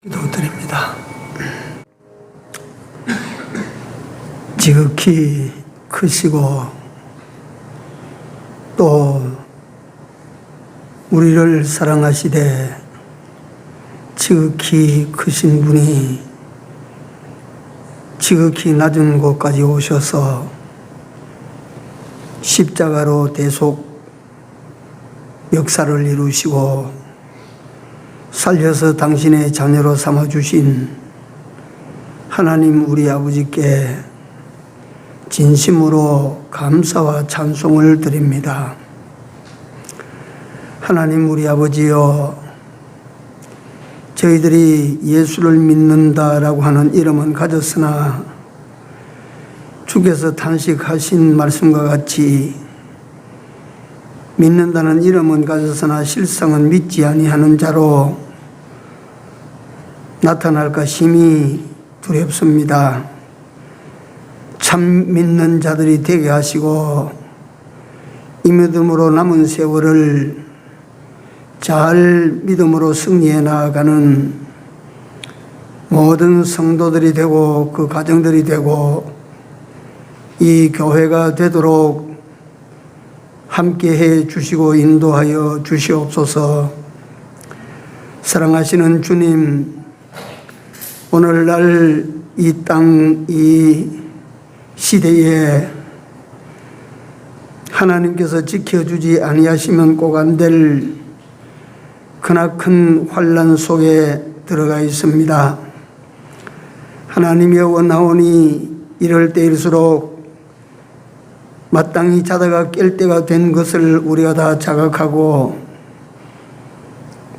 기도드립니다. 지극히 크시고 또 우리를 사랑하시되 지극히 크신 분이 지극히 낮은 곳까지 오셔서 십자가로 대속 역사를 이루시고 살려서 당신의 자녀로 삼아주신 하나님 우리 아버지께 진심으로 감사와 찬송을 드립니다. 하나님 우리 아버지여, 저희들이 예수를 믿는다라고 하는 이름은 가졌으나 주께서 탄식하신 말씀과 같이 믿는다는 이름은 가졌으나 실상은 믿지 아니하는 자로 나타날까 심히 두렵습니다. 참 믿는 자들이 되게 하시고 이 믿음으로 남은 세월을 잘 믿음으로 승리해 나아가는 모든 성도들이 되고 그 가정들이 되고 이 교회가 되도록 함께해 주시고 인도하여 주시옵소서. 사랑하시는 주님, 오늘날 이 땅, 이 시대에 하나님께서 지켜주지 아니하시면 꼭 안 될 크나큰 환난 속에 들어가 있습니다. 하나님이여, 원하오니 이럴 때일수록 마땅히 자다가 깰 때가 된 것을 우리가 다 자각하고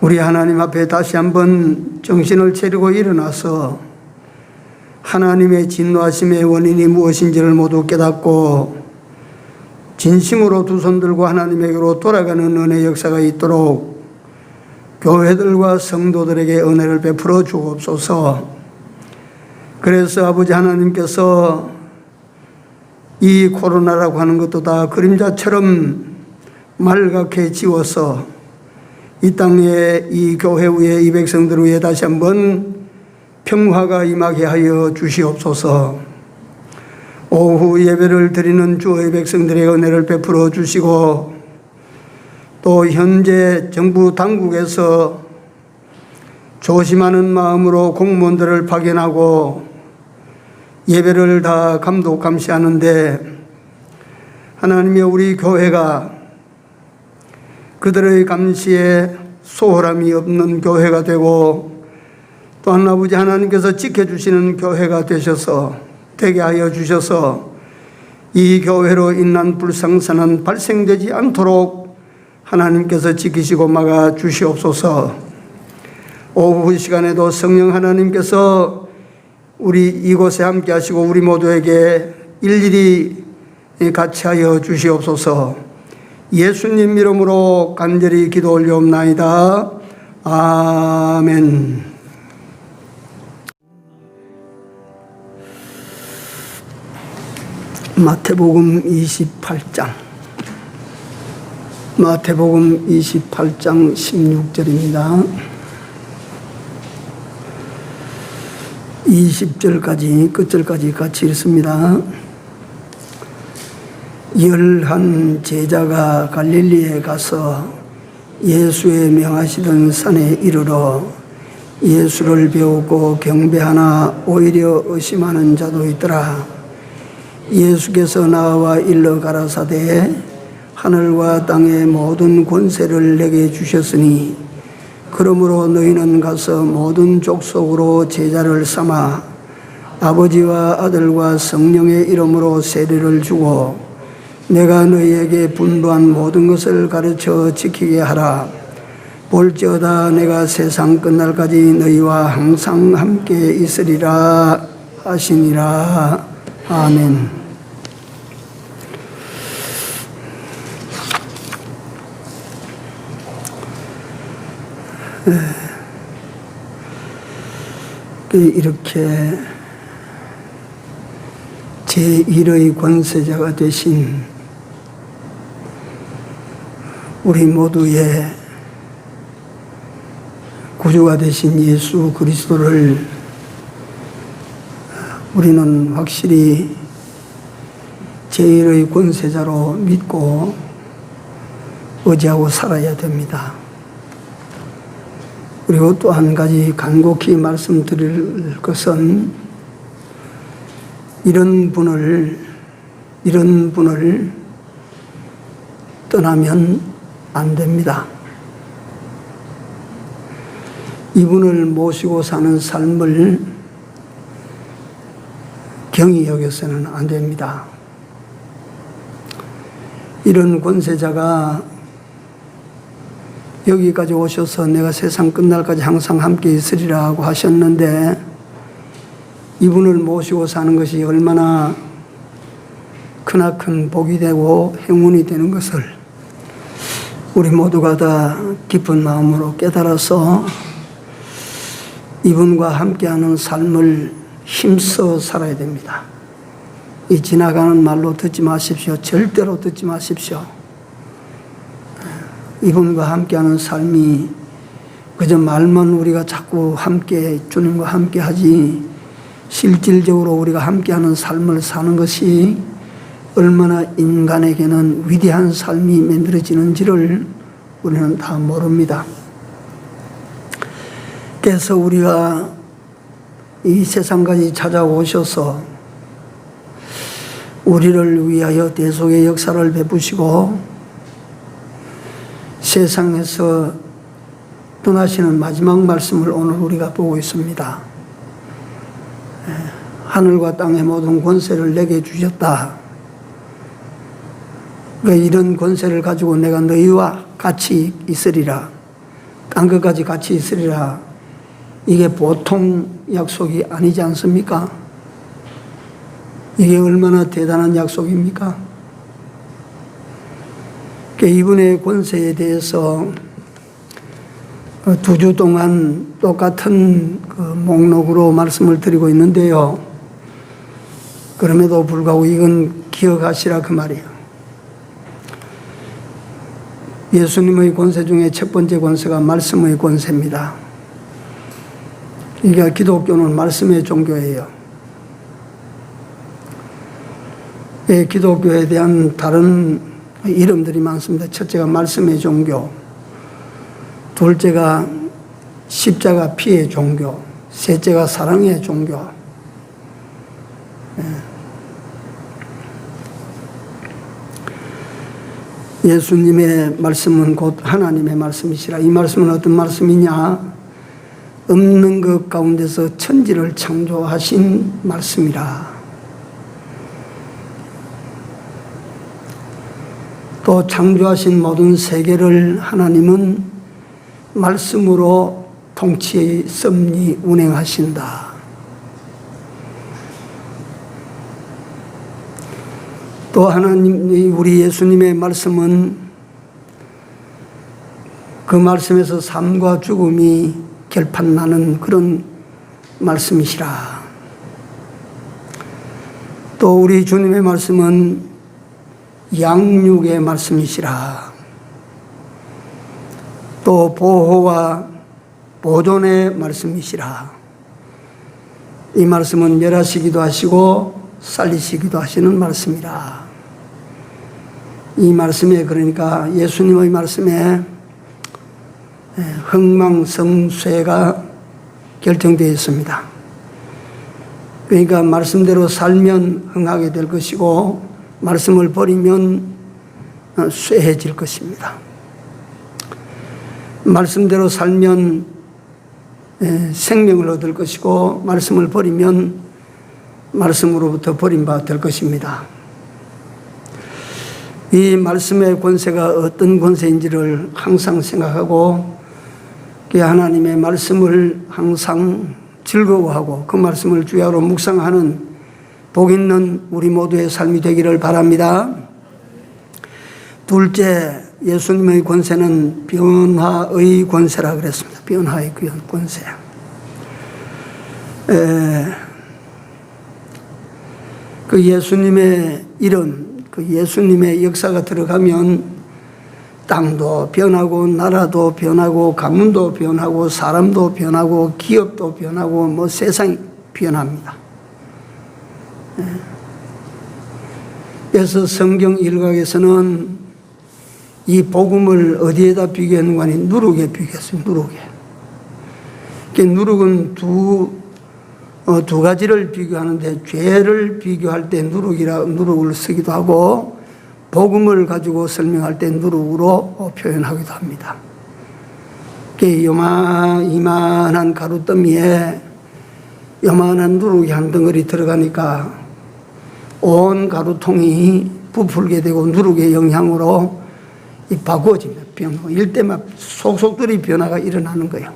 우리 하나님 앞에 다시 한번 정신을 차리고 일어나서 하나님의 진노하심의 원인이 무엇인지를 모두 깨닫고 진심으로 두 손 들고 하나님에게로 돌아가는 은혜 역사가 있도록 교회들과 성도들에게 은혜를 베풀어 주옵소서. 그래서 아버지 하나님께서 이 코로나라고 하는 것도 다 그림자처럼 말갛게 지워서 이 땅에 이 교회 위에 이 백성들 위에 다시 한번 평화가 임하게 하여 주시옵소서. 오후 예배를 드리는 주의 백성들의 은혜를 베풀어 주시고 또 현재 정부 당국에서 조심하는 마음으로 공무원들을 파견하고 예배를 다 감독 감시하는데 하나님이여, 우리 교회가 그들의 감시에 소홀함이 없는 교회가 되고 또한 아버지 하나님께서 지켜주시는 교회가 되게 하여 주셔서 이 교회로 인한 불상사는 발생되지 않도록 하나님께서 지키시고 막아 주시옵소서. 오후 시간에도 성령 하나님께서 우리 이곳에 함께 하시고 우리 모두에게 일일이 같이 하여 주시옵소서. 예수님 이름으로 간절히 기도 올려옵나이다. 아멘. 마태복음 28장 16절입니다. 20절까지 끝절까지 같이 읽습니다. 11 제자가 갈릴리에 가서 예수의 명하시던 산에 이르러 예수를 배우고 경배하나 오히려 의심하는 자도 있더라. 예수께서 나와 일러 가라사대 하늘과 땅의 모든 권세를 내게 주셨으니 그러므로 너희는 가서 모든 족속으로 제자를 삼아 아버지와 아들과 성령의 이름으로 세례를 주고 내가 너희에게 분부한 모든 것을 가르쳐 지키게 하라. 볼지어다 내가 세상 끝날까지 너희와 항상 함께 있으리라 하시니라. 아멘. 이렇게 제1의 권세자가 되신 우리 모두의 구주가 되신 예수 그리스도를 우리는 확실히 제일의 권세자로 믿고 의지하고 살아야 됩니다. 그리고 또 한 가지 간곡히 말씀드릴 것은 이런 분을 떠나면 안 됩니다. 이분을 모시고 사는 삶을 경히 여겨서는 안 됩니다. 이런 권세자가 여기까지 오셔서 내가 세상 끝날까지 항상 함께 있으리라 하고 하셨는데 이분을 모시고 사는 것이 얼마나 크나큰 복이 되고 행운이 되는 것을 우리 모두가 다 깊은 마음으로 깨달아서 이분과 함께하는 삶을 힘써 살아야 됩니다. 이 지나가는 말로 듣지 마십시오. 절대로 듣지 마십시오. 이분과 함께하는 삶이 그저 말만 우리가 자꾸 함께 주님과 함께 하지 실질적으로 우리가 함께하는 삶을 사는 것이 얼마나 인간에게는 위대한 삶이 만들어지는지를 우리는 다 모릅니다. 그래서 우리가 이 세상까지 찾아오셔서 우리를 위하여 대속의 역사를 베푸시고 세상에서 떠나시는 마지막 말씀을 오늘 우리가 보고 있습니다. 하늘과 땅의 모든 권세를 내게 주셨다. 이런 권세를 가지고 내가 너희와 같이 있으리라. 땅끝까지 같이 있으리라. 이게 보통 약속이 아니지 않습니까? 이게 얼마나 대단한 약속입니까? 이분의 권세에 대해서 2주 동안 똑같은 목록으로 말씀을 드리고 있는데요. 그럼에도 불구하고 이건 기억하시라 그 말이에요. 예수님의 권세 중에 첫 번째 권세가 말씀의 권세입니다. 이게 기독교는 말씀의 종교예요. 기독교에 대한 다른 이름들이 많습니다. 첫째가 말씀의 종교, 둘째가 십자가 피의 종교, 셋째가 사랑의 종교. 예수님의 말씀은 곧 하나님의 말씀이시라. 이 말씀은 어떤 말씀이냐? 없는 것 가운데서 천지를 창조하신 말씀이라. 또 창조하신 모든 세계를 하나님은 말씀으로 통치, 섭리, 운행하신다. 또 하나님, 우리 예수님의 말씀은 그 말씀에서 삶과 죽음이 결판나는 그런 말씀이시라. 또 우리 주님의 말씀은 양육의 말씀이시라. 또 보호와 보존의 말씀이시라. 이 말씀은 멸하시기도 하시고 살리시기도 하시는 말씀이라. 이 말씀에, 그러니까 예수님의 말씀에 흥망성쇠가 결정되어 있습니다. 그러니까 말씀대로 살면 흥하게 될 것이고 말씀을 버리면 쇠해질 것입니다. 말씀대로 살면 생명을 얻을 것이고 말씀을 버리면 말씀으로부터 버림받을 것입니다. 이 말씀의 권세가 어떤 권세인지를 항상 생각하고 그 하나님의 말씀을 항상 즐거워하고 그 말씀을 주야로 묵상하는 복 있는 우리 모두의 삶이 되기를 바랍니다. 둘째, 예수님의 권세는 변화의 권세라 그랬습니다. 변화의 권세. 그 예수님의 이름, 그 예수님의 역사가 들어가면 땅도 변하고 나라도 변하고 가문도 변하고 사람도 변하고 기업도 변하고 뭐 세상이 변합니다. 그래서 성경 일각에서는 이 복음을 어디에다 비교했는가 하니 누룩에 비교했어요. 누룩에. 누룩은 두 가지를 비교하는데 죄를 비교할 때 누룩을 쓰기도 하고 복음을 가지고 설명할 때 누룩으로 표현하기도 합니다. 이만한 가루더미에 요만한 누룩이 한 덩어리 들어가니까 온 가루통이 부풀게 되고 누룩의 영향으로 바꾸어집니다. 일때만 속속들이 변화가 일어나는 거예요.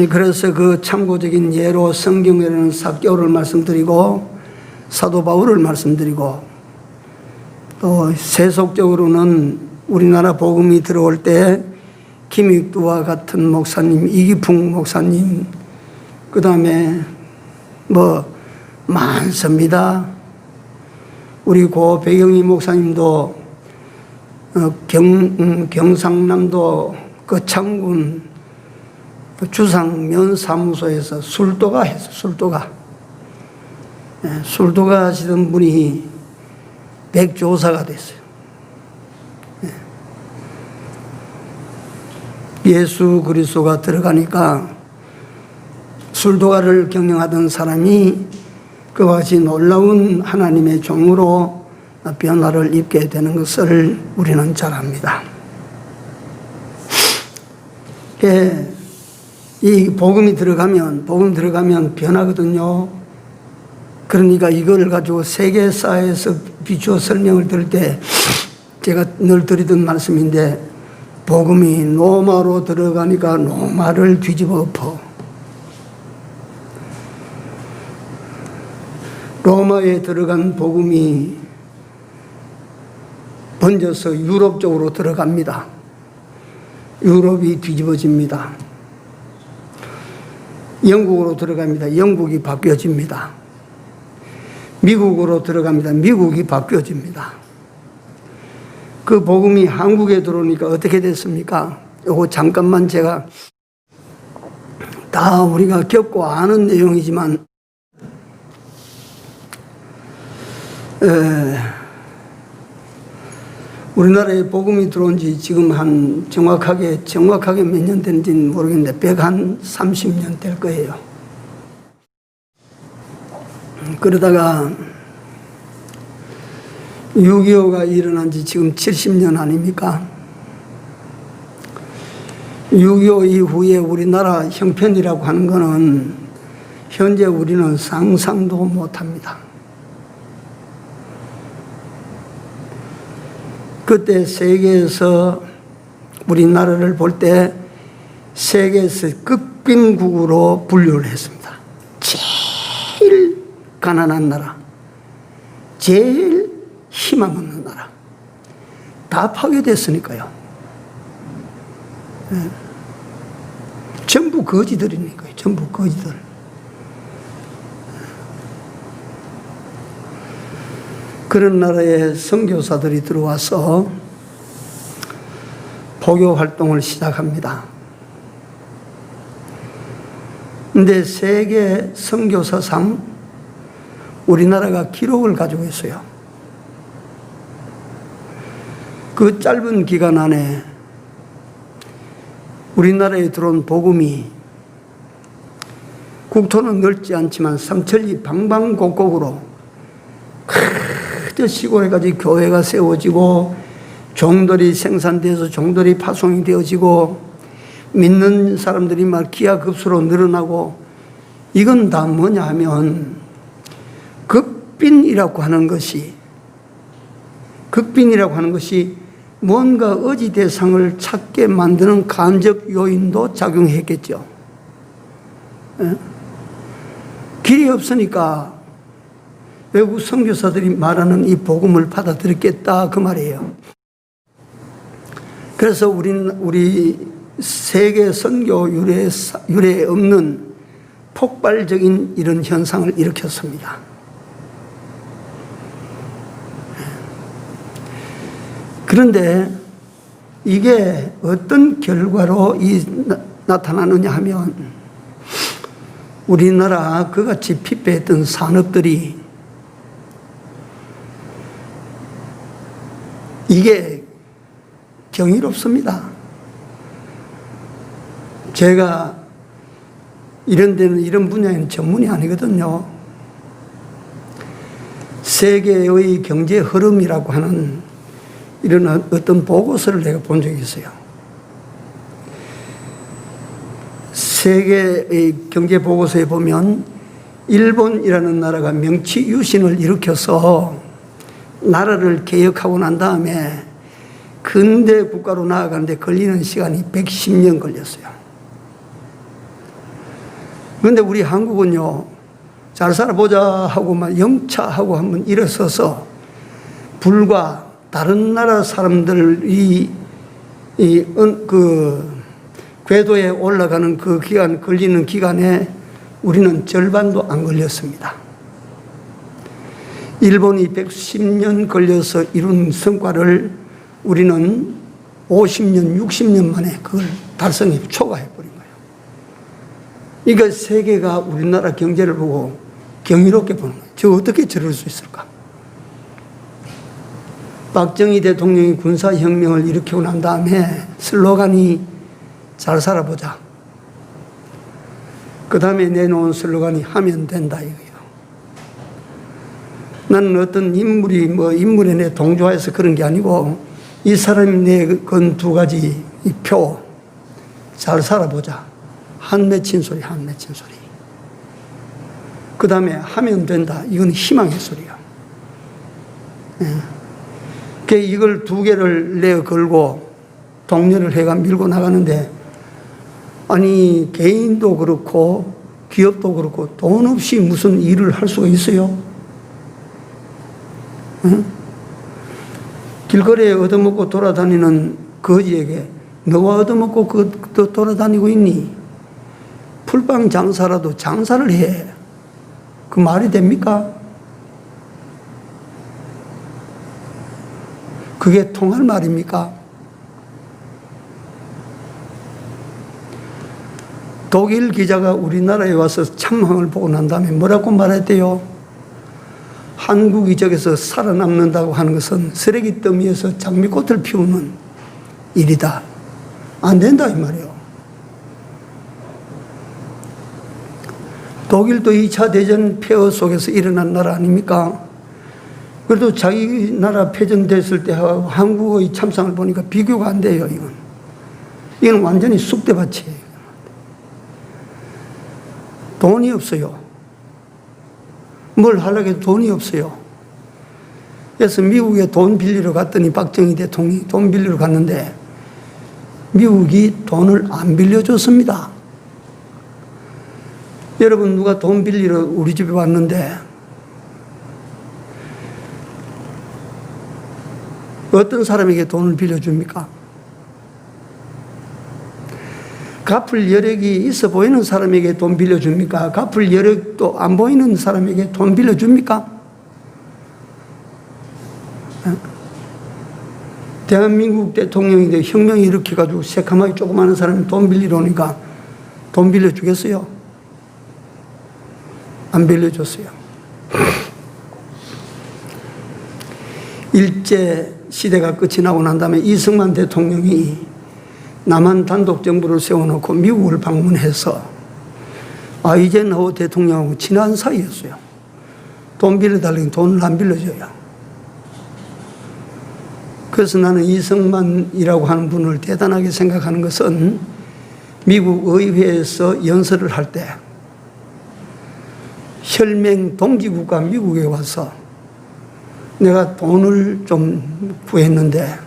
그래서 그 참고적인 예로 성경에는 삭개오를 말씀드리고 사도 바울을 말씀드리고 또 세속적으로는 우리나라 복음이 들어올 때 김익두와 같은 목사님, 이기풍 목사님, 그 다음에 뭐 많습니다. 우리 고 배경희 목사님도 경상남도 거창군 주상면사무소에서 술도가 했어. 술도가 하시던 분이 백조사가 됐어요. 예수 그리스도가 들어가니까 술도가를 경영하던 사람이 그와 같이 놀라운 하나님의 종으로 변화를 입게 되는 것을 우리는 잘 압니다. 이 복음 들어가면 변하거든요. 그러니까 이걸 가지고 세계사에서 비추어 설명을 들을 때 제가 늘 드리던 말씀인데 복음이 로마로 들어가니까 로마를 뒤집어 엎어. 로마에 들어간 복음이 번져서 유럽 쪽으로 들어갑니다. 유럽이 뒤집어집니다. 영국으로 들어갑니다. 영국이 바뀌어집니다. 미국으로 들어갑니다. 미국이 바뀌어집니다. 그 복음이 한국에 들어오니까 어떻게 됐습니까? 요거 잠깐만 제가 다 우리가 겪고 아는 내용이지만 우리나라에 복음이 들어온 지 지금 한 정확하게 몇 년 된지는 모르겠는데 130년 될 거예요. 그러다가 6.25가 일어난 지 지금 70년 아닙니까? 6.25 이후에 우리나라 형편이라고 하는 것은 현재 우리는 상상도 못합니다. 그때 세계에서 우리나라를 볼 때 세계에서 끝빈국으로 분류를 했습니다. 제일 가난한 나라, 제일 희망 없는 나라. 다 파괴됐으니까요. 전부 거지들이니까요. 전부 거지들. 그런 나라에 선교사들이 들어와서 포교 활동을 시작합니다. 근데 세계 선교사상 우리나라가 기록을 가지고 있어요. 그 짧은 기간 안에 우리나라에 들어온 복음이 국토는 넓지 않지만 삼천리 방방곡곡으로 저 시골에까지 교회가 세워지고 종들이 생산돼서 종들이 파송이 되어지고 믿는 사람들이 막 기하급수로 늘어나고 이건 다 뭐냐 하면 극빈이라고 하는 것이 뭔가 의지 대상을 찾게 만드는 간접 요인도 작용했겠죠. 길이 없으니까 외국 선교사들이 말하는 이 복음을 받아들였겠다 그 말이에요. 그래서 우리 세계 선교 유래에 없는 폭발적인 이런 현상을 일으켰습니다. 그런데 이게 어떤 결과로 나타나느냐 하면 우리나라 그같이 피폐했던 산업들이 이게 경이롭습니다. 제가 이런 데는 이런 분야에는 전문이 아니거든요. 세계의 경제 흐름이라고 하는 이런 어떤 보고서를 내가 본 적이 있어요. 세계의 경제 보고서에 보면 일본이라는 나라가 명치 유신을 일으켜서 나라를 개혁하고 난 다음에 근대 국가로 나아가는데 걸리는 시간이 110년 걸렸어요. 그런데 우리 한국은요, 잘 살아보자 하고 막 영차하고 한번 일어서서 불과 다른 나라 사람들이 그 궤도에 올라가는 그 기간, 걸리는 기간에 우리는 절반도 안 걸렸습니다. 일본이 110년 걸려서 이룬 성과를 우리는 50년, 60년 만에 그걸 달성해 초과해버린 거예요. 그러니까 세계가 우리나라 경제를 보고 경이롭게 보는 거예요. 저 어떻게 저럴 수 있을까? 박정희 대통령이 군사혁명을 일으키고 난 다음에 슬로건이 잘 살아보자. 그 다음에 내놓은 슬로건이 하면 된다 이거예요. 나는 어떤 인물이 인물에 내 동조해서 그런 게 아니고 이 사람이 내건 두 가지 이 표, 잘 살아보자. 한 맺힌 소리, 한 맺힌 소리. 그 다음에 하면 된다. 이건 희망의 소리야. 예. 이걸 두 개를 내어 걸고 동료를 해가 밀고 나가는데 아니 개인도 그렇고 기업도 그렇고 돈 없이 무슨 일을 할 수가 있어요? 응? 길거리에 얻어먹고 돌아다니는 거지에게 너가 얻어먹고 돌아다니고 있니? 풀빵 장사라도 장사를 해. 그 말이 됩니까? 그게 통할 말입니까? 독일 기자가 우리나라에 와서 참황을 보고 난 다음에 뭐라고 말했대요? 한국이 저기서 살아남는다고 하는 것은 쓰레기 더미에서 장미꽃을 피우는 일이다. 안 된다 이 말이에요. 독일도 2차 대전 폐허 속에서 일어난 나라 아닙니까? 그래도 자기 나라 패전됐을 때하고 한국의 참상을 보니까 비교가 안 돼요. 이건 완전히 쑥대밭이에요. 돈이 없어요. 뭘 하려고 해도 돈이 없어요. 그래서 미국에 돈 빌리러 갔더니 박정희 대통령이 돈 빌리러 갔는데 미국이 돈을 안 빌려줬습니다. 여러분 누가 돈 빌리러 우리 집에 왔는데 어떤 사람에게 돈을 빌려줍니까? 갚을 여력이 있어 보이는 사람에게 돈 빌려줍니까? 갚을 여력도 안 보이는 사람에게 돈 빌려줍니까? 대한민국 대통령인데 혁명 일으켜가지고 새카마게 조그마한 사람이 돈 빌리러 오니까 돈 빌려주겠어요? 안 빌려줬어요. 일제 시대가 끝이 나고 난 다음에 이승만 대통령이 남한 단독 정부를 세워놓고 미국을 방문해서 아이젠하워 대통령하고 친한 사이였어요. 돈 빌려달라니 돈을 안 빌려줘요. 그래서 나는 이승만이라고 하는 분을 대단하게 생각하는 것은 미국 의회에서 연설을 할 때 혈맹 동지국가 미국에 와서 내가 돈을 좀 구했는데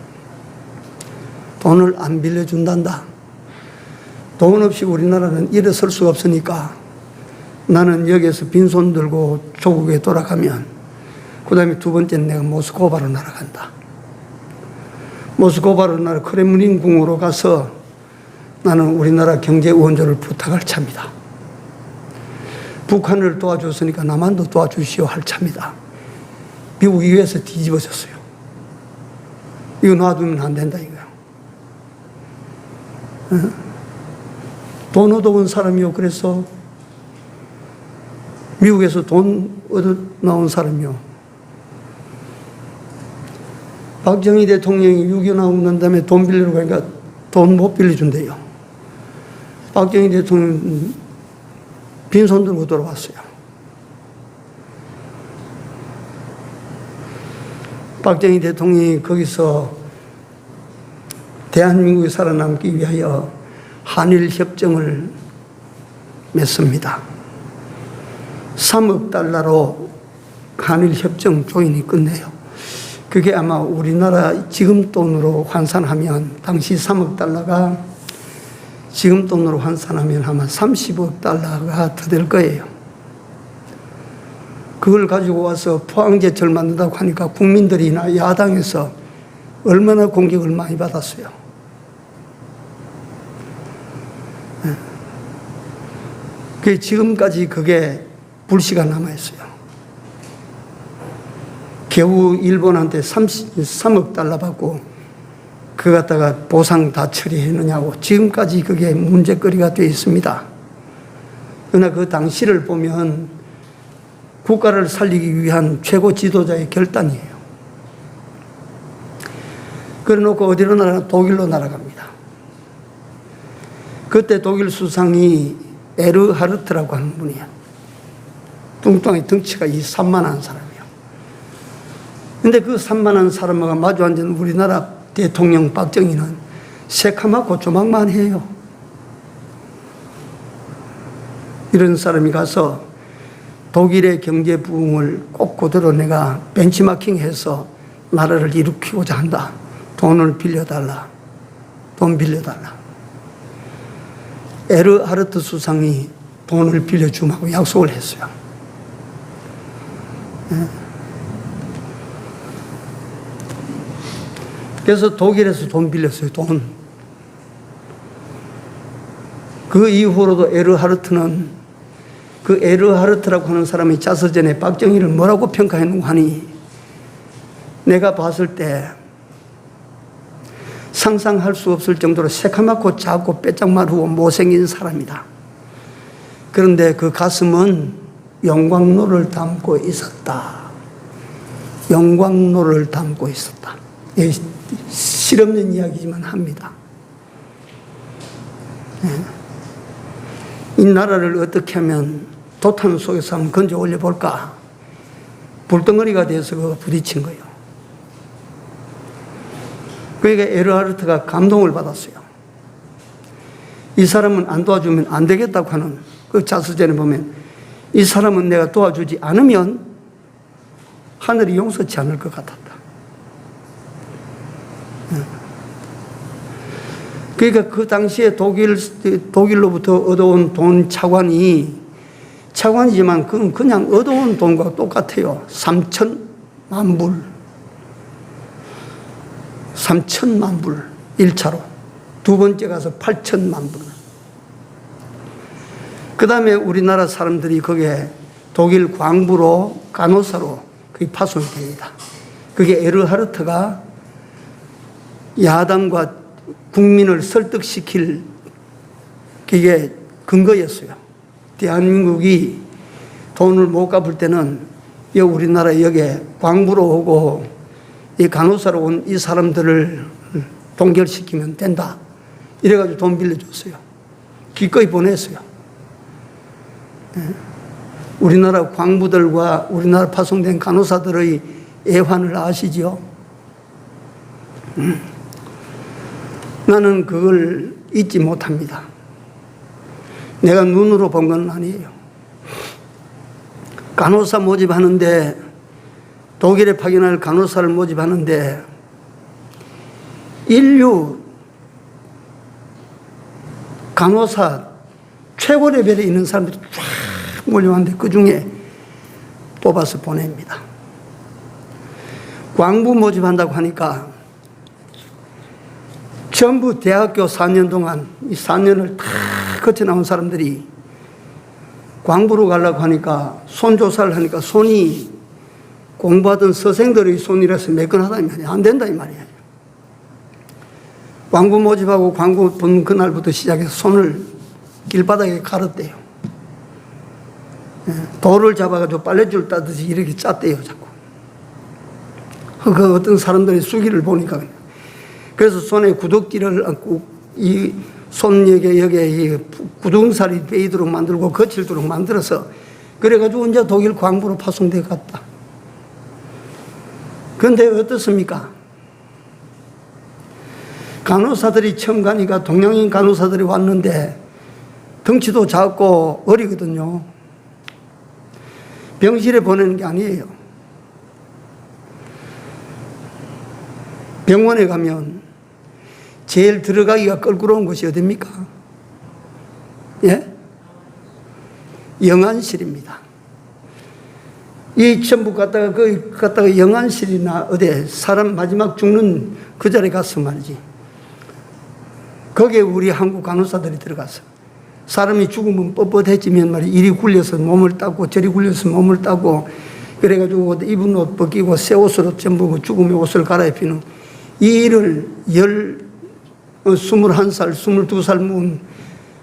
돈을 안 빌려준단다. 돈 없이 우리나라는 일어설 수가 없으니까 나는 여기에서 빈손 들고 조국에 돌아가면 그 다음에 두 번째는 내가 모스크바로 날아간다. 모스크바로 날아 크렘린 궁으로 가서 나는 우리나라 경제 원조를 부탁할 차입니다. 북한을 도와줬으니까 남한도 도와주시오 할 차입니다. 미국 의회에서 뒤집어졌어요. 이거 놔두면 안 된다 이거야. 돈 얻어온 사람이요. 그래서 미국에서 돈 얻어 나온 사람이요. 박정희 대통령이 6.25 나온 다음에 돈 빌리러 가니까 돈 못 빌려준대요. 박정희 대통령 빈손 들고 돌아왔어요. 박정희 대통령이 거기서 대한민국이 살아남기 위하여 한일협정을 맺습니다. 3억 달러로 한일협정 조인이 끝내요. 그게 아마 우리나라 지금 돈으로 환산하면, 당시 3억 달러가 지금 돈으로 환산하면 아마 30억 달러가 더 될 거예요. 그걸 가지고 와서 포항제철 만든다고 하니까 국민들이나 야당에서 얼마나 공격을 많이 받았어요. 그 지금까지 그게 불씨가 남아있어요. 겨우 일본한테 3억 달러 받고 그거 갖다가 보상 다 처리했느냐고 지금까지 그게 문제거리가 되어 있습니다. 그러나 그 당시를 보면 국가를 살리기 위한 최고 지도자의 결단이에요. 그래 놓고 어디로 날아가? 독일로 날아갑니다. 그때 독일 수상이 에르하르트라고 하는 분이야. 뚱뚱하게 덩치가 이 산만한 사람이에요. 근데 그 산만한 사람과 마주 앉은 우리나라 대통령 박정희는 새카맣고 조망만해요. 이런 사람이 가서 독일의 경제 부흥을 꼭 그대로 내가 벤치마킹해서 나라를 일으키고자 한다. 돈을 빌려달라. 돈 빌려달라. 에르하르트 수상이 돈을 빌려주마고 약속을 했어요. 그래서 독일에서 돈 빌렸어요. 돈. 그 이후로도 에르하르트는, 그 에르하르트라고 하는 사람이 자서전에 박정희를 뭐라고 평가했는가 하니, 내가 봤을 때 상상할 수 없을 정도로 새카맣고 작고 빼짝마르고 못생긴 사람이다. 그런데 그 가슴은 영광로를 담고 있었다. 영광로를 담고 있었다. 예, 실없는 이야기지만 합니다. 이 나라를 어떻게 하면 도탄 속에서 한번 건져 올려볼까? 불덩어리가 돼서 부딪힌 거예요. 그러니까 에르하르트가 감동을 받았어요. 이 사람은 안 도와주면 안 되겠다고 하는 그 자서전에 보면, 이 사람은 내가 도와주지 않으면 하늘이 용서치 않을 것 같았다. 그러니까 그 당시에 독일로부터 얻어온 돈 차관이지만 그건 그냥 얻어온 돈과 똑같아요. 3천만 불. 3천만 불 1차로. 두 번째 가서 8천만 불. 그 다음에 우리나라 사람들이 거기에 독일 광부로 간호사로 그게 파송이 됩니다. 그게 에르하르트가 야당과 국민을 설득시킬 그게 근거였어요. 대한민국이 돈을 못 갚을 때는 우리나라 여기에 광부로 오고 이 간호사로 온 이 사람들을 동결시키면 된다. 이래가지고 돈 빌려줬어요. 기꺼이 보냈어요. 우리나라 광부들과 우리나라 파송된 간호사들의 애환을 아시죠? 나는 그걸 잊지 못합니다. 내가 눈으로 본 건 아니에요. 간호사 모집하는데, 독일에 파견할 간호사를 모집하는데 인류 간호사 최고 레벨에 있는 사람들이 쫙 몰려왔는데 그 중에 뽑아서 보냅니다. 광부 모집한다고 하니까 전부 대학교 4년 동안 이 4년을 다 거쳐 나온 사람들이 광부로 가려고 하니까 손조사를 하니까 손이 공부하던 서생들의 손이라서 매끈하다 이 말이야. 안 된다 이 말이야. 광부 모집하고 광부 본 그날부터 시작해서 손을 길바닥에 갈았대요. 돌을 잡아가지고 빨래줄 따듯이 이렇게 짰대요, 자꾸. 그 어떤 사람들의 수기를 보니까. 그래서 손에 구덕지를 안고 이 손여기에 이 구둥살이 베이도록 만들고 거칠도록 만들어서 그래가지고 이제 독일 광부로 파송돼 갔다. 그런데 어떻습니까? 간호사들이 처음 가니까 동양인 간호사들이 왔는데 덩치도 작고 어리거든요. 병실에 보내는 게 아니에요. 병원에 가면 제일 들어가기가 껄끄러운 곳이 어딥니까? 예? 영안실입니다. 이 전부 갔다가 영안실이나 어디 사람 마지막 죽는 그 자리에 가서 말이지. 거기에 우리 한국 간호사들이 들어가서 사람이 죽으면 뻣뻣해지면 말이야. 이리 굴려서 몸을 따고 저리 굴려서 몸을 따고 그래가지고 입은 옷 벗기고 새 옷으로 전부 죽음의 옷을 갈아입히는 이 일을 21살, 22살 묵은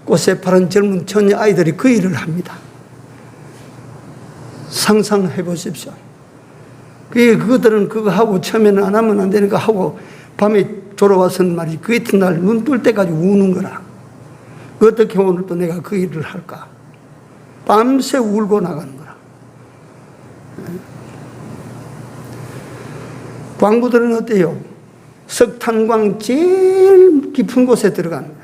꽃에 파란 젊은 처녀 아이들이 그 일을 합니다. 상상해 보십시오. 그것들은 그거 하고 처음에는 안 하면 안 되니까 하고 밤에 졸아와서는 말이지 그 이튿날 눈 뜰 때까지 우는 거라. 어떻게 오늘 또 내가 그 일을 할까? 밤새 울고 나가는 거라. 광부들은 어때요? 석탄광 제일 깊은 곳에 들어가는 거야.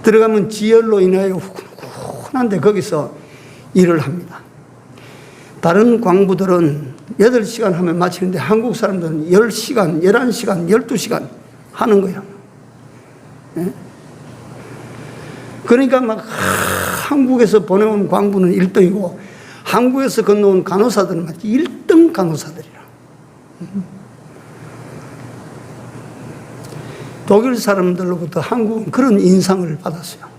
들어가면 지열로 인하여 후끈한데 거기서 일을 합니다. 다른 광부들은 8시간 하면 마치는데 한국 사람들은 10시간, 11시간, 12시간 하는 거예요. 네? 그러니까 막 한국에서 보내온 광부는 1등이고 한국에서 건너온 간호사들은 1등 간호사들이라. 독일 사람들로부터 한국은 그런 인상을 받았어요.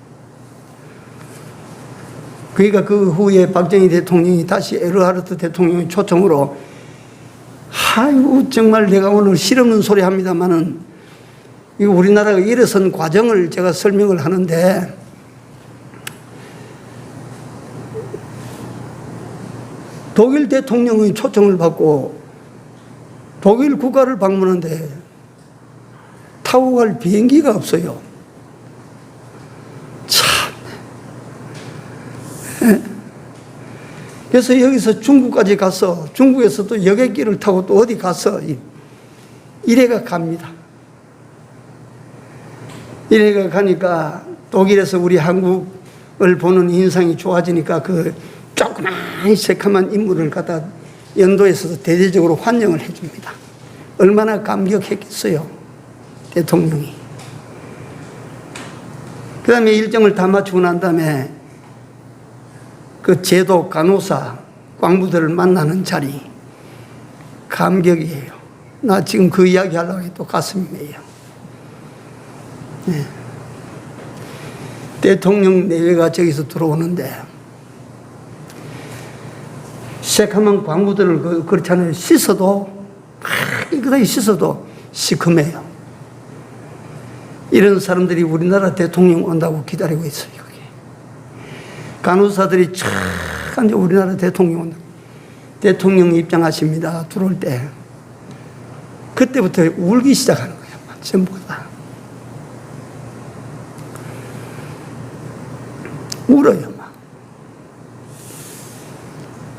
그러니까 그 후에 박정희 대통령이 다시 에르하르트 대통령의 초청으로 아이고 정말 내가 오늘 실없는 소리 합니다마는 이거 우리나라가 일어선 과정을 제가 설명을 하는데 독일 대통령의 초청을 받고 독일 국가를 방문하는데 타고 갈 비행기가 없어요. 참. 그래서 여기서 중국까지 가서 중국에서 또 여객기를 타고 또 어디 가서 이래가 갑니다. 이래가 가니까 독일에서 우리 한국을 보는 인상이 좋아지니까 그 조그만 새카만 인물을 갖다 연도에서도 대대적으로 환영을 해줍니다. 얼마나 감격했겠어요, 대통령이. 그 다음에 일정을 다 마치고 난 다음에 그 제도 간호사 광부들을 만나는 자리 감격이에요. 나 지금 그 이야기 하려고 해도 가슴이 메요. 네. 대통령 내외가 저기서 들어오는데 새카만 광부들을 그렇잖아요. 씻어도 깨끗하게 씻어도 시커매요. 이런 사람들이 우리나라 대통령 온다고 기다리고 있어요. 여기. 간호사들이 참 이제 우리나라 대통령 온다. 대통령 입장하십니다. 들어올 때 그때부터 울기 시작하는 거예요. 전부 다 울어요. 막.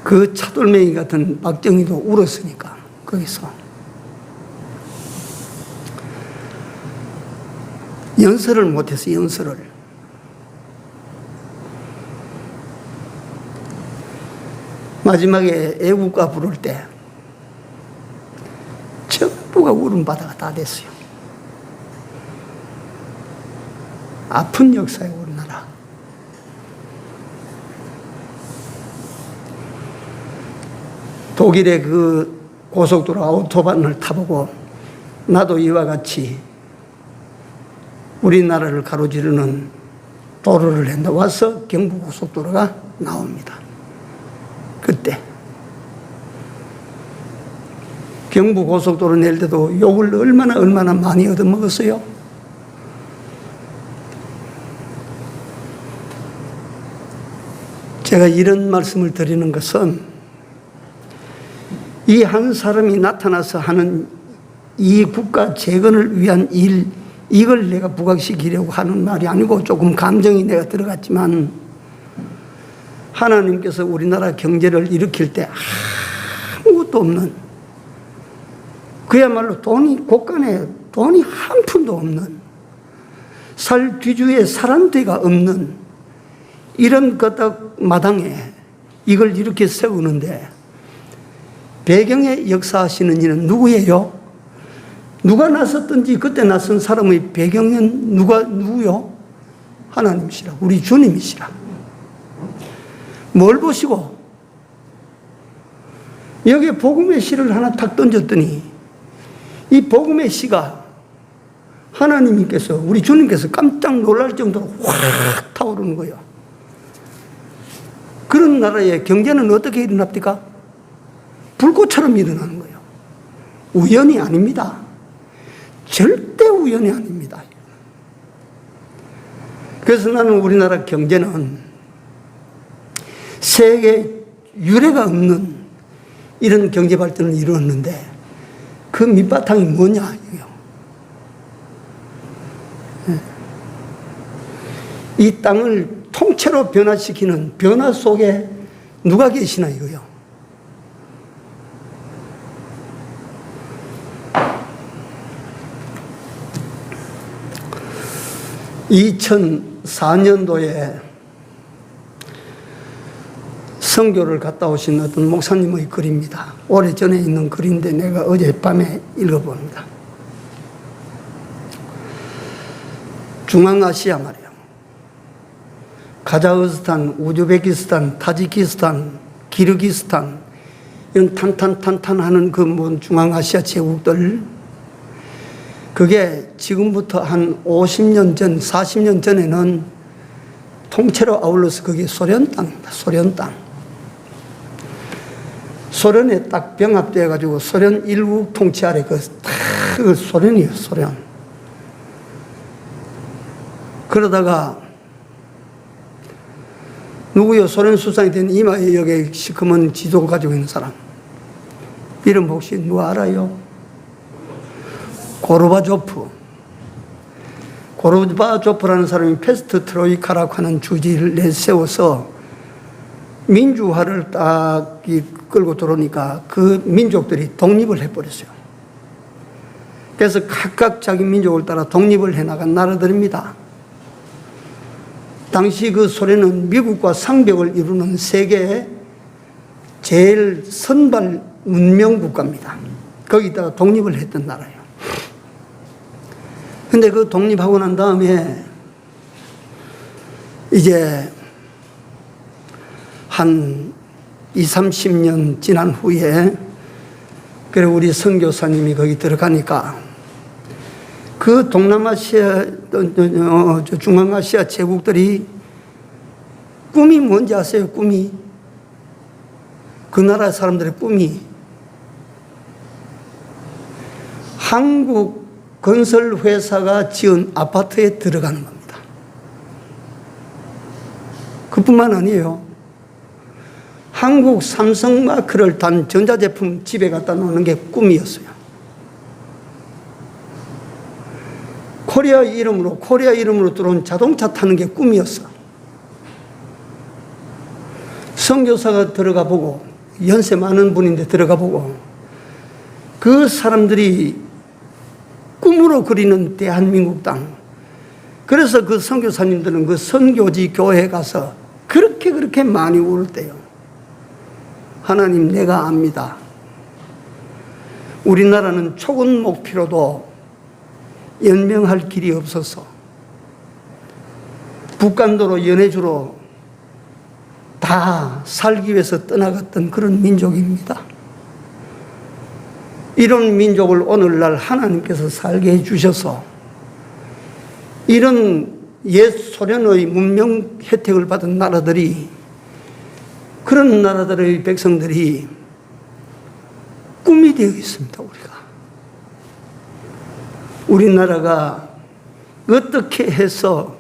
그 차돌맹이 같은 박정희도 울었으니까 거기서 연설을 못해서 연설을 마지막에 애국가 부를 때 전부가 울음바다가 다 됐어요. 아픈 역사예요, 우리나라. 독일의 그 고속도로 아우토반을 타보고 나도 이와 같이 우리나라를 가로지르는 도로를 한다 와서 경부고속도로가 나옵니다. 그때 경부 고속도로 낼 때도 욕을 얼마나 많이 얻어먹었어요. 제가 이런 말씀을 드리는 것은 이 한 사람이 나타나서 하는 이 국가 재건을 위한 일, 이걸 내가 부각시키려고 하는 말이 아니고 조금 감정이 내가 들어갔지만 하나님께서 우리나라 경제를 일으킬 때 아무것도 없는, 그야말로 곳간에 돈이 한 푼도 없는, 살 뒤주에 살 한 대가 없는 이런 거딱 마당에 이걸 이렇게 세우는데 배경에 역사하시는 이는 누구예요? 누가 나섰든지 그때 나선 사람의 배경은 누구요? 하나님이시라, 우리 주님이시라. 뭘 보시고? 여기에 복음의 씨를 하나 탁 던졌더니 이 복음의 씨가 하나님께서, 우리 주님께서 깜짝 놀랄 정도로 확 타오르는 거예요. 그런 나라의 경제는 어떻게 일어납니까? 불꽃처럼 일어나는 거예요. 우연이 아닙니다. 절대 우연이 아닙니다. 그래서 나는 우리나라 경제는 세계 유례가 없는 이런 경제 발전을 이루었는데 그 밑바탕이 뭐냐 이거요. 이 땅을 통째로 변화시키는 변화 속에 누가 계시나 이거요. 2004년도에 선교를 갔다 오신 어떤 목사님의 글입니다. 오래전에 있는 글인데 내가 어젯밤에 읽어봅니다. 중앙아시아 말이에요. 카자흐스탄, 우즈베키스탄, 타지키스탄, 기르기스탄, 이런 탄탄하는 그 중앙아시아 제국들, 그게 지금부터 한 50년 전, 40년 전에는 통째로 아울러서 그게 소련 땅입니다. 소련 땅. 소련에 딱 병합되어가지고 소련 일국 통치 아래 그 소련이에요, 소련. 그러다가 누구요? 소련 수상이 된 이마에 여기 시커먼 지도 가지고 있는 사람. 이름 혹시 누가 알아요? 고르바조프라는 사람이 패스트 트로이카라고 하는 주제를 내세워서 민주화를 딱 끌고 들어오니까 그 민족들이 독립을 해버렸어요. 그래서 각각 자기 민족을 따라 독립을 해나간 나라들입니다. 당시 그 소련은 미국과 상벽을 이루는 세계의 제일 선발 문명 국가입니다. 거기다가 독립을 했던 나라예요. 근데 그 독립하고 난 다음에 이제 한 20, 30년 지난 후에 그래 우리 선교사님이 거기 들어가니까 그 동남아시아, 중앙아시아 제국들이 꿈이 뭔지 아세요? 꿈이. 그 나라 사람들의 꿈이 한국 건설회사가 지은 아파트에 들어가는 겁니다. 그뿐만 아니에요. 한국 삼성 마크를 단 전자제품 집에 갖다 놓는 게 꿈이었어요. 코리아 이름으로 들어온 자동차 타는 게 꿈이었어. 선교사가 들어가 보고, 연세 많은 분인데 들어가 보고, 그 사람들이 꿈으로 그리는 대한민국 땅. 그래서 그 선교사님들은 그 선교지 교회에 가서 그렇게 많이 울 때요. 하나님, 내가 압니다. 우리나라는 초건 목표로도 연명할 길이 없어서 북간도로 연해주로 다 살기 위해서 떠나갔던 그런 민족입니다. 이런 민족을 오늘날 하나님께서 살게 해주셔서 이런 옛 소련의 문명 혜택을 받은 나라들이, 그런 나라들의 백성들이 꿈이 되어 있습니다, 우리가. 우리나라가 어떻게 해서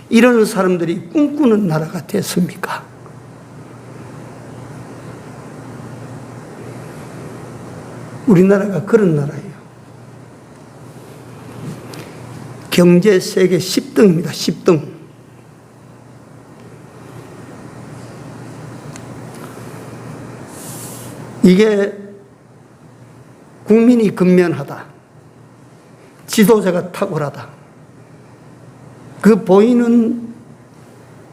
이런 사람들이 꿈꾸는 나라가 됐습니까? 우리나라가 그런 나라예요. 경제 세계 10등입니다. 10등. 이게 국민이 근면하다. 지도자가 탁월하다. 그 보이는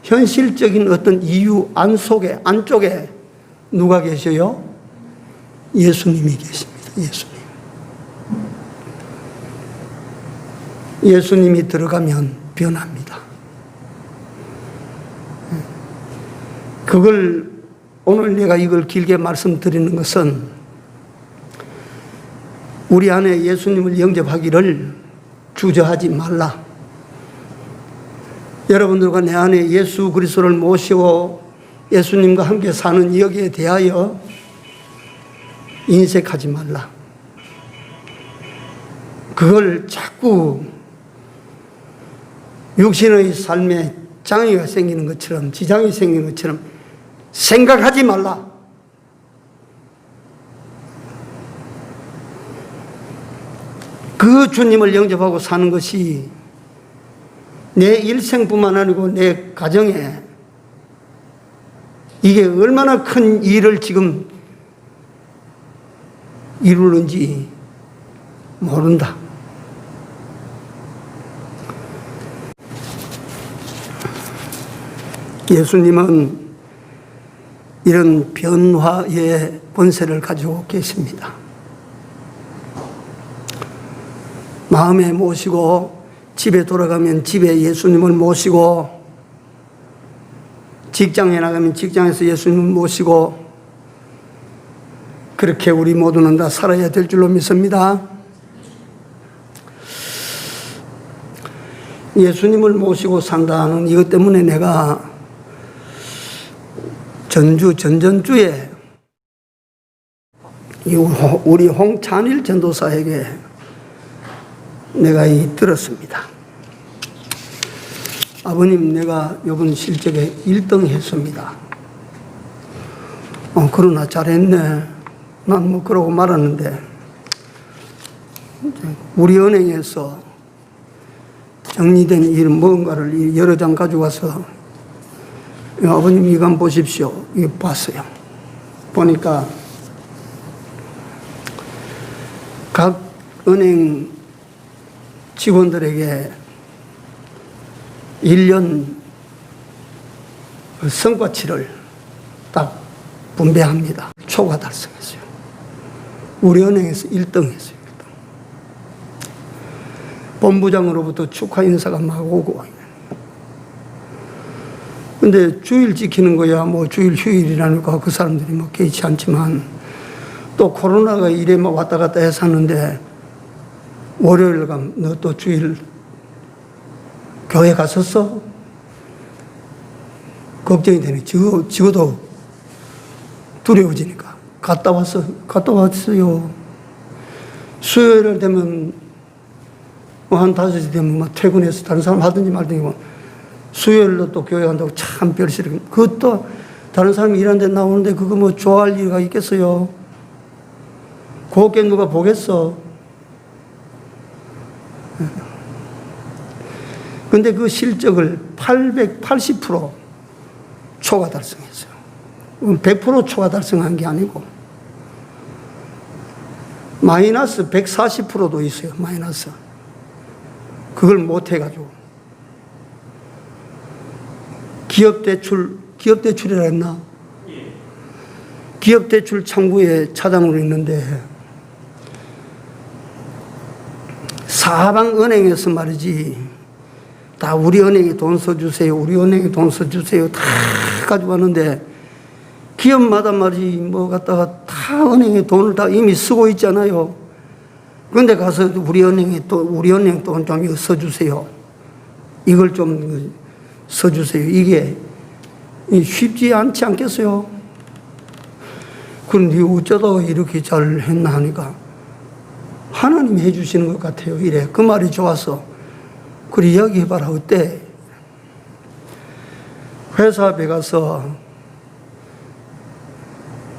현실적인 어떤 이유 안쪽에 누가 계셔요? 예수님이 계십니다. 예수님. 예수님이 들어가면 변합니다. 그걸 오늘 내가 이걸 길게 말씀드리는 것은 우리 안에 예수님을 영접하기를 주저하지 말라. 여러분들과 내 안에 예수 그리스도를 모시고 예수님과 함께 사는 여기에 대하여 인색하지 말라. 그걸 자꾸 육신의 삶에 장애가 생기는 것처럼, 지장이 생기는 것처럼 생각하지 말라. 그 주님을 영접하고 사는 것이 내 일생뿐만 아니고 내 가정에 이게 얼마나 큰 일을 지금 이루는지 모른다. 예수님은 이런 변화의 권세를 가지고 계십니다. 마음에 모시고 집에 돌아가면 집에 예수님을 모시고 직장에 나가면 직장에서 예수님을 모시고 그렇게 우리 모두는 다 살아야 될 줄로 믿습니다. 예수님을 모시고 산다는 이것 때문에 내가 전전주에 우리 홍찬일 전도사에게 내가 들었습니다. 아버님, 내가 이번 실적에 1등 했습니다. 그러나 잘했네. 난 뭐 그러고 말았는데 우리 은행에서 정리된 일 뭔가를 여러 장 가져와서 아버님 이거 한번 보십시오. 이거 봤어요. 보니까 각 은행 직원들에게 1년 성과치를 딱 분배합니다. 초과 달성했어요. 우리 은행에서 1등 했어요. 1등. 본부장으로부터 축하 인사가 막 오고. 근데 주일 지키는 거야, 뭐 주일 휴일이라니까 그 사람들이 뭐 개의치 않지만 또 코로나가 이래 막 왔다 갔다 해서 하는데 월요일 가면 너 또 주일 교회 갔었어? 걱정이 되네. 지금도 두려워지니까. 갔다 왔어요. 수요일 되면 뭐 한 5시 되면 막 퇴근해서 다른 사람 하든지 말든지 수요일로 또 교회 간다고 참 별시를. 그것도 다른 사람이 일하는데 나오는데 그거 뭐 좋아할 이유가 있겠어요? 그것께 누가 보겠어? 근데 그 실적을 880% 초과 달성했어요. 100% 초과 달성한 게 아니고 마이너스 140%도 있어요. 마이너스. 그걸 못 해가지고 기업대출이라 했나? 기업대출 창구에 차장으로 있는데 사방 은행에서 말이지 다 우리 은행에 돈 써주세요. 우리 은행에 돈 써주세요. 다 가져왔는데 기업마다 말이지 뭐 갖다가 다 은행에 돈을 다 이미 쓰고 있잖아요. 그런데 가서 우리 은행 돈 좀 이거 써주세요. 이걸 좀 써주세요. 이게 쉽지 않지 않겠어요? 그런데 어쩌다가 이렇게 잘 했나 하니까 하나님이 해주시는 것 같아요. 이래. 그 말이 좋아서. 그래, 이야기해봐라. 어때? 회사 앞에 가서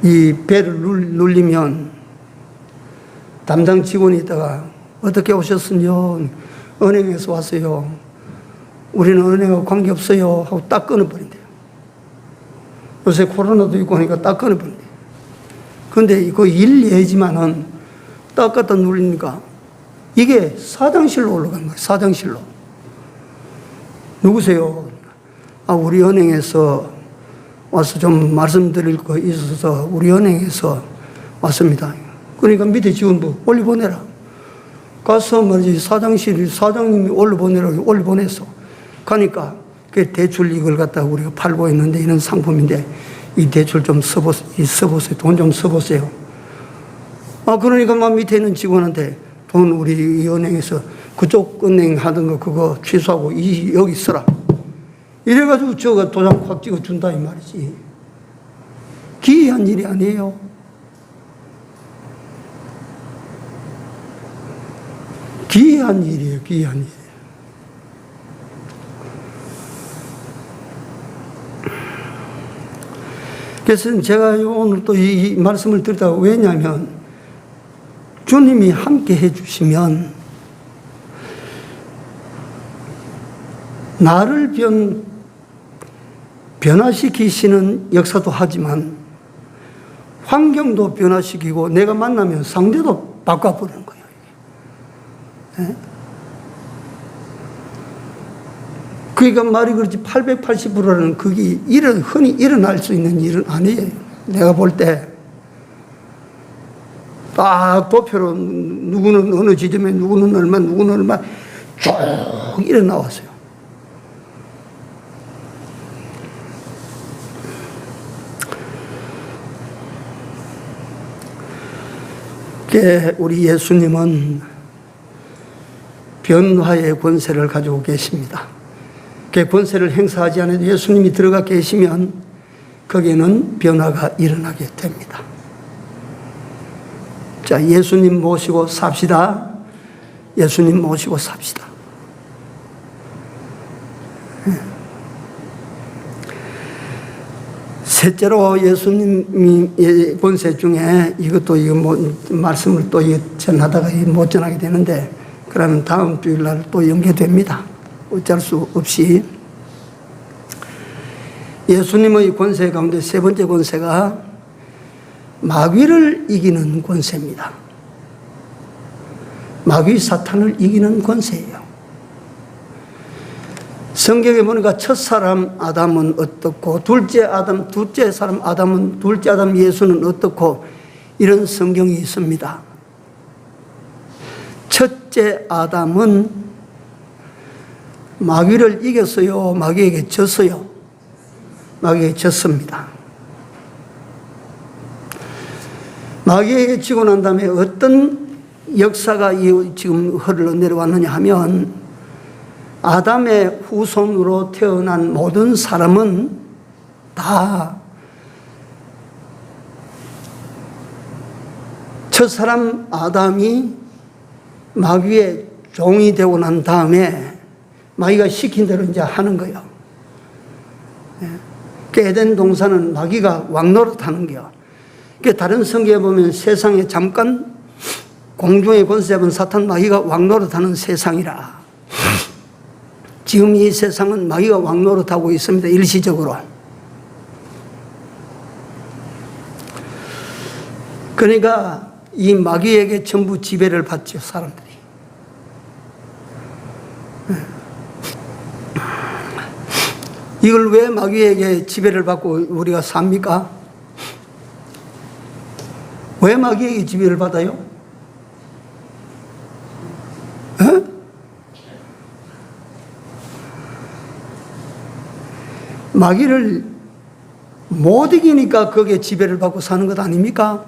이 배를 눌리면 담당 직원이 있다가 어떻게 오셨으뇨? 은행에서 왔어요. 우리는 은행하고 관계없어요. 하고 딱 끊어버린대요. 요새 코로나도 있고 하니까 딱 끊어버린대요. 근데 이거 일례지만은 딱 갖다 눌리니까 이게 사장실로 올라간 거예요. 사장실로. 누구세요? 아, 우리 은행에서 와서 좀 말씀드릴 거 있어서 우리 은행에서 왔습니다. 그러니까 밑에 직원부 올려보내라. 가서 말이지 사장님이 올려보내라고 올려보냈어. 가니까 그 대출 이걸 갖다가 우리가 팔고 있는데 이런 상품인데 이 대출 좀 써보세요. 돈 좀 써보세요. 아, 그러니까 막 밑에 있는 직원한테 돈 우리 이 은행에서 그쪽 은행 하던 거 그거 취소하고 여기 써라. 이래가지고 저가 도장 확 찍어준다 이 말이지. 기이한 일이 아니에요. 기이한 일이에요. 기이한 일. 그래서 제가 오늘 또 이 말씀을 드리다가 왜냐하면 주님이 함께 해주시면 나를 변화시키시는 역사도 하지만 환경도 변화시키고 내가 만나면 상대도 바꿔버리는 거예요. 네? 그러니까 말이 그렇지 880%라는 그게 흔히 일어날 수 있는 일은 아니에요. 내가 볼 때 딱 도표로 누구는 어느 지점에 누구는 얼마 쭉 일어나왔어요. 우리 예수님은 변화의 권세를 가지고 계십니다. 그 권세를 행사하지 않아도 예수님이 들어가 계시면 거기에는 변화가 일어나게 됩니다. 자, 예수님 모시고 삽시다. 예수님 모시고 삽시다. 셋째로 예수님이 권세 중에 이것도 말씀을 또 전하다가 못 전하게 되는데 그러면 다음 주일날 또 연계됩니다. 어쩔 수 없이. 예수님의 권세 가운데 세 번째 권세가 마귀를 이기는 권세입니다. 마귀 사탄을 이기는 권세예요. 성경에 보니까 첫 사람 아담은 어떻고 둘째 아담 예수는 어떻고 이런 성경이 있습니다. 첫째 아담은 마귀를 이겼어요? 마귀에게 졌어요? 마귀에게 졌습니다. 마귀에게 지고 난 다음에 어떤 역사가 지금 흘러내려왔느냐 하면 아담의 후손으로 태어난 모든 사람은 다 첫사람 아담이 마귀의 종이 되고 난 다음에 마귀가 시킨 대로 이제 하는 거예요. 그 에덴 동산은 마귀가 왕노릇하는 거예요. 다른 성경에 보면 세상에 잠깐 공중의 권세 잡은 사탄 마귀가 왕노릇하는 세상이라. 지금 이 세상은 마귀가 왕노릇하고 있습니다. 일시적으로. 그러니까 이 마귀에게 전부 지배를 받죠, 사람들이. 이걸 왜 마귀에게 지배를 받고 우리가 삽니까? 왜 마귀에게 지배를 받아요? 마귀를 못 이기니까 거기에 지배를 받고 사는 것 아닙니까?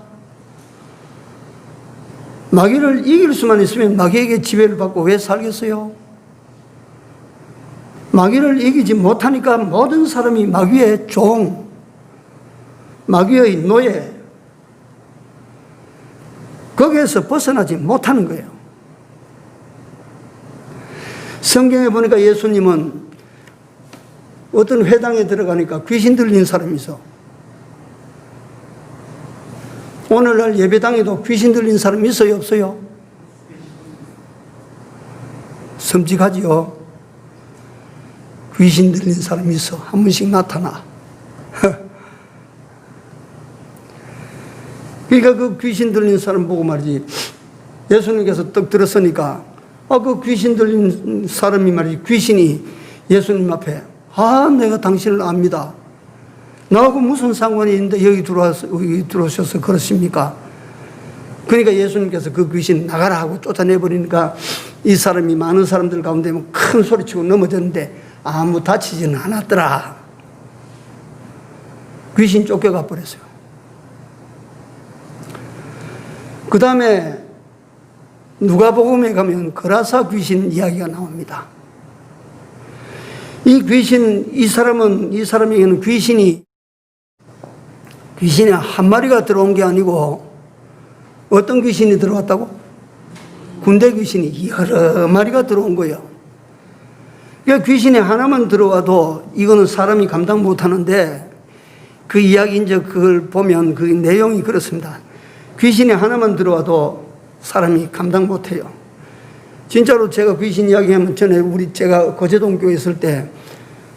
마귀를 이길 수만 있으면 마귀에게 지배를 받고 왜 살겠어요? 마귀를 이기지 못하니까 모든 사람이 마귀의 종, 마귀의 노예, 거기에서 벗어나지 못하는 거예요. 성경에 보니까 예수님은 어떤 회당에 들어가니까 귀신 들린 사람이 있어. 오늘날 예배당에도 귀신 들린 사람이 있어요, 없어요? 섬직하지요? 귀신 들린 사람이 있어. 한 번씩 나타나. 그러니까 그 귀신 들린 사람 보고 말이지. 예수님께서 떡 들었으니까, 그 귀신 들린 사람이 말이지. 귀신이 예수님 앞에, 내가 당신을 압니다. 나하고 무슨 상관이 있는데 여기 들어오셔서 그러십니까? 그러니까 예수님께서 그 귀신 나가라 하고 쫓아내버리니까 이 사람이 많은 사람들 가운데 큰 소리치고 넘어졌는데 아무 다치지는 않았더라. 귀신 쫓겨가 버렸어요. 그 다음에 누가복음에 가면 거라사 귀신 이야기가 나옵니다. 이 사람에게는 귀신이 한 마리가 들어온 게 아니고 어떤 귀신이 들어왔다고? 군대 귀신이 여러 마리가 들어온 거예요. 그러니까 귀신이 하나만 들어와도 이거는 사람이 감당 못 하는데 그 이야기 이제 그걸 보면 그 내용이 그렇습니다. 귀신이 하나만 들어와도 사람이 감당 못 해요. 진짜로 제가 귀신 이야기하면 전에 제가 거제동 교회 있을 때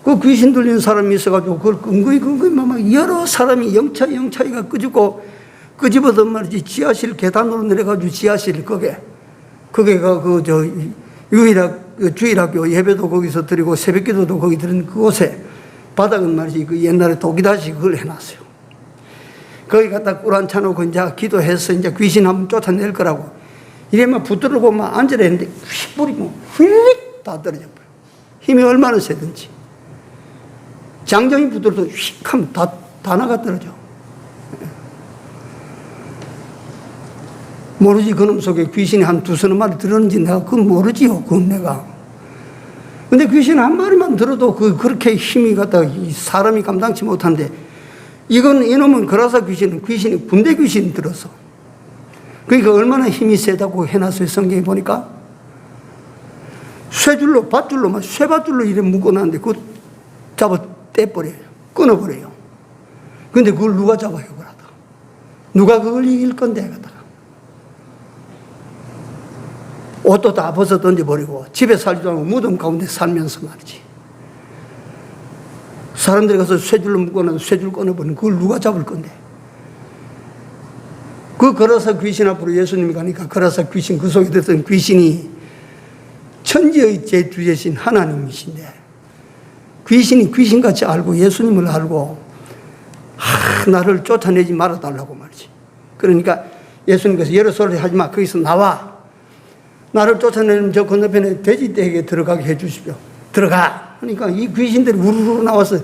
그 귀신 들린 사람이 있어가지고 그걸 근거이 막 여러 사람이 영차이가 끄집어든 말이지 지하실 계단으로 내려가지고 지하실 거기가 주일학교 예배도 거기서 드리고 새벽기도도 거기 드리는 그곳에 바닥은 말이지 그 옛날에 독이다시 그걸 해놨어요. 거기 갖다 꿀 한 차놓고 이제 기도해서 이제 귀신 한번 쫓아낼 거라고 이래만 붙들고 막 앉으라 했는데 휙 뿌리고 휙 다 떨어져 버려. 힘이 얼마나 세든지. 장정이 붙들어도 휙 하면 다 나가 떨어져. 모르지 그놈 속에 귀신이 한 두서너 마리 들었는지 내가 그건 모르지요. 그건 내가. 근데 귀신 한 마리만 들어도 그렇게 힘이 갖다 사람이 감당치 못한데 이놈은 거라사 귀신이 군대 귀신이 들어서. 그러니까 얼마나 힘이 세다고 해놨어요. 성경에 보니까. 쇠밧줄로 이래 묶어놨는데 그거 잡아 떼버려요. 끊어버려요. 근데 그걸 누가 잡아요, 그러다. 누가 그걸 이길 건데, 그러다가. 옷도 다 벗어 던져버리고, 집에 살지도 않고 무덤 가운데 살면서 말이지. 사람들이 가서 쇠줄로 묶어놔서 쇠줄 끊어버리면 그걸 누가 잡을 건데. 그 거라사 귀신 앞으로 예수님이 가니까 거라사 귀신, 그 속에 들었던 귀신이 천지의 제주제신 하나님이신데, 귀신이 귀신같이 알고 예수님을 알고 나를 쫓아내지 말아달라고 말이지. 그러니까 예수님께서 여러 소리 하지 마. 거기서 나와. 나를 쫓아내는 저 건너편에 돼지떼에게 들어가게 해 주십시오. 들어가. 그러니까 이 귀신들이 우르르 나와서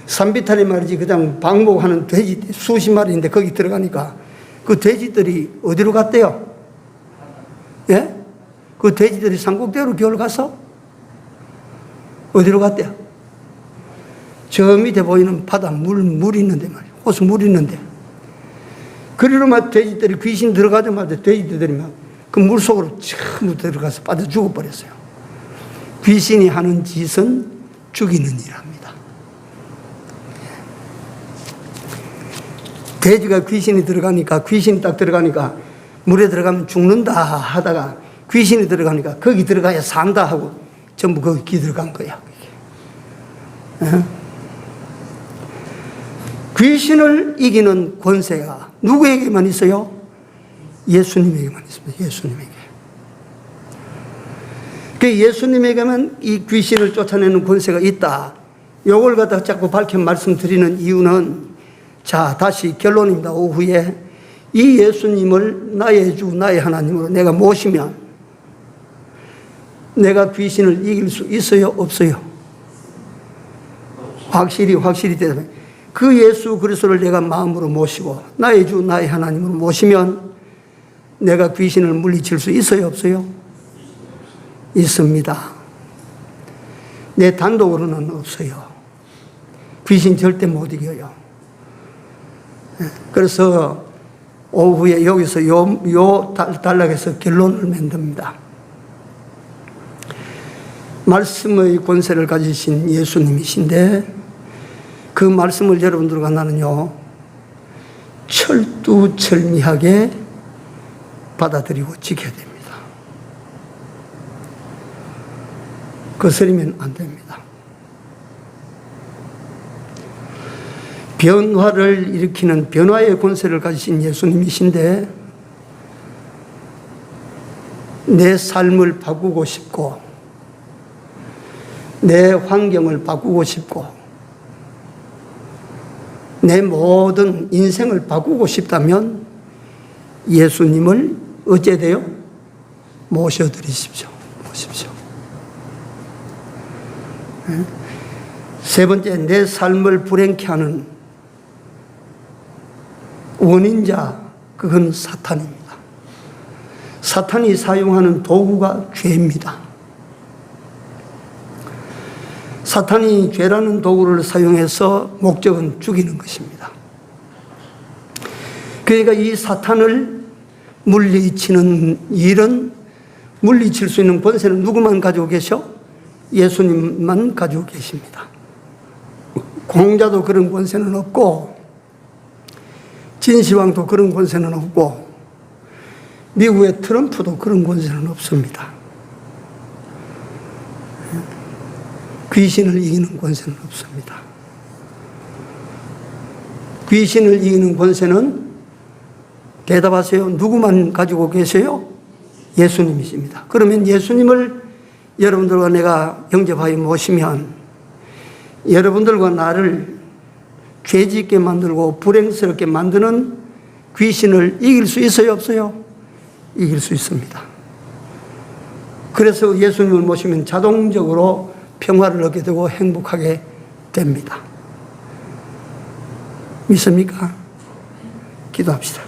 산비탈이 말이지 그냥 방목하는 돼지떼 수십 마리인데 거기 들어가니까 그 돼지들이 어디로 갔대요? 예? 그 돼지들이 산꼭대기로 겨울 가서 어디로 갔대요? 저 밑에 보이는 바다 물 있는데 말이야. 호수 물 있는데. 그리로만 돼지들이 귀신 들어가자마자 돼지들이 막 그 물 속으로 전부 들어가서 빠져 죽어버렸어요. 귀신이 하는 짓은 죽이는 일합니다. 돼지가 귀신이 딱 들어가니까 물에 들어가면 죽는다 하다가 귀신이 들어가니까 거기 들어가야 산다 하고 전부 거기 들어간 거야. 귀신을 이기는 권세가 누구에게만 있어요? 예수님에게만 있습니다. 예수님에게. 그 예수님에게만 이 귀신을 쫓아내는 권세가 있다. 요걸 갖다 자꾸 밝혀 말씀드리는 이유는 자, 다시 결론입니다. 오후에 이 예수님을 나의 주, 나의 하나님으로 내가 모시면 내가 귀신을 이길 수 있어요? 없어요? 확실히 대답해. 그 예수 그리스도를 내가 마음으로 모시고 나의 주, 나의 하나님으로 모시면 내가 귀신을 물리칠 수 있어요? 없어요? 있습니다. 내 단독으로는 없어요. 귀신 절대 못 이겨요. 그래서 오후에 여기서 요 단락에서 결론을 만듭니다. 말씀의 권세를 가지신 예수님이신데 그 말씀을 여러분들과 나는요 철두철미하게 받아들이고 지켜야 됩니다. 거스리면 안 됩니다. 변화를 일으키는 변화의 권세를 가지신 예수님이신데 내 삶을 바꾸고 싶고 내 환경을 바꾸고 싶고 내 모든 인생을 바꾸고 싶다면 예수님을 어째 돼요? 모셔드리십시오. 모십시오. 세 번째, 내 삶을 불행케 하는 원인자, 그건 사탄입니다. 사탄이 사용하는 도구가 죄입니다. 사탄이 죄라는 도구를 사용해서 목적은 죽이는 것입니다. 그러니까 이 사탄을 물리치는 일은, 물리칠 수 있는 권세는 누구만 가지고 계셔? 예수님만 가지고 계십니다. 공자도 그런 권세는 없고 진시황도 그런 권세는 없고 미국의 트럼프도 그런 권세는 없습니다. 귀신을 이기는 권세는 없습니다. 귀신을 이기는 권세는 대답하세요. 누구만 가지고 계세요? 예수님이십니다. 그러면 예수님을 여러분들과 내가 영접하여 모시면 여러분들과 나를 죄짓게 만들고 불행스럽게 만드는 귀신을 이길 수 있어요? 없어요? 이길 수 있습니다. 그래서 예수님을 모시면 자동적으로 평화를 얻게 되고 행복하게 됩니다. 믿습니까? 기도합시다.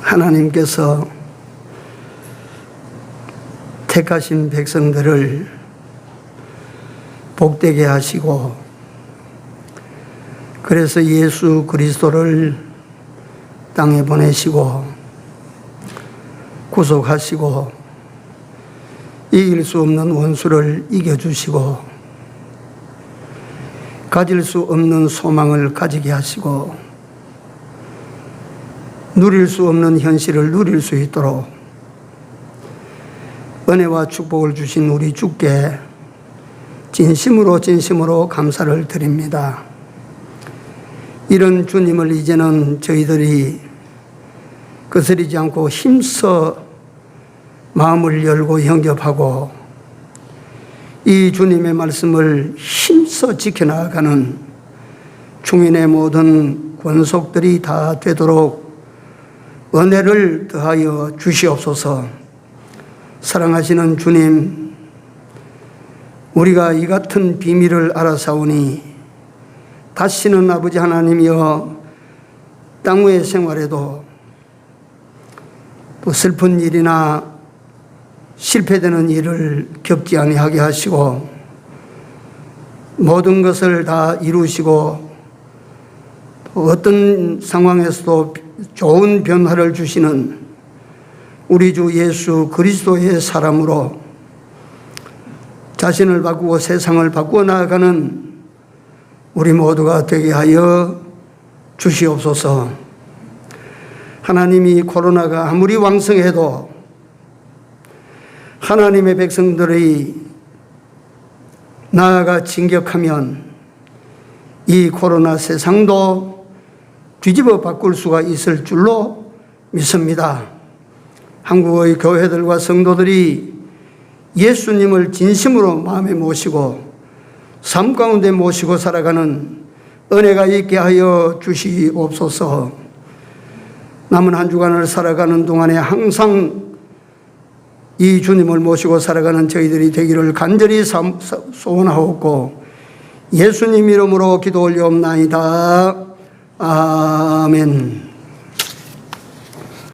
하나님께서 택하신 백성들을 복되게 하시고 그래서 예수 그리스도를 땅에 보내시고 구속하시고 이길 수 없는 원수를 이겨주시고 가질 수 없는 소망을 가지게 하시고 누릴 수 없는 현실을 누릴 수 있도록 은혜와 축복을 주신 우리 주께 진심으로 감사를 드립니다. 이런 주님을 이제는 저희들이 거스리지 않고 힘써 마음을 열고 영접하고 이 주님의 말씀을 힘써 지켜나가는 중인의 모든 권속들이 다 되도록 은혜를 더하여 주시옵소서. 사랑하시는 주님, 우리가 이 같은 비밀을 알아사오니 다시는 아버지 하나님이여 땅 위의 생활에도 또 슬픈 일이나 실패되는 일을 겪지 아니하게 하시고 모든 것을 다 이루시고 어떤 상황에서도 좋은 변화를 주시는 우리 주 예수 그리스도의 사람으로 자신을 바꾸고 세상을 바꾸어 나아가는 우리 모두가 되게 하여 주시옵소서. 하나님이 코로나가 아무리 왕성해도 하나님의 백성들이 나아가 진격하면 이 코로나 세상도 뒤집어 바꿀 수가 있을 줄로 믿습니다. 한국의 교회들과 성도들이 예수님을 진심으로 마음에 모시고 삶 가운데 모시고 살아가는 은혜가 있게 하여 주시옵소서. 남은 한 주간을 살아가는 동안에 항상 이 주님을 모시고 살아가는 저희들이 되기를 간절히 소원하옵고 예수님 이름으로 기도 올려옵나이다. 아멘.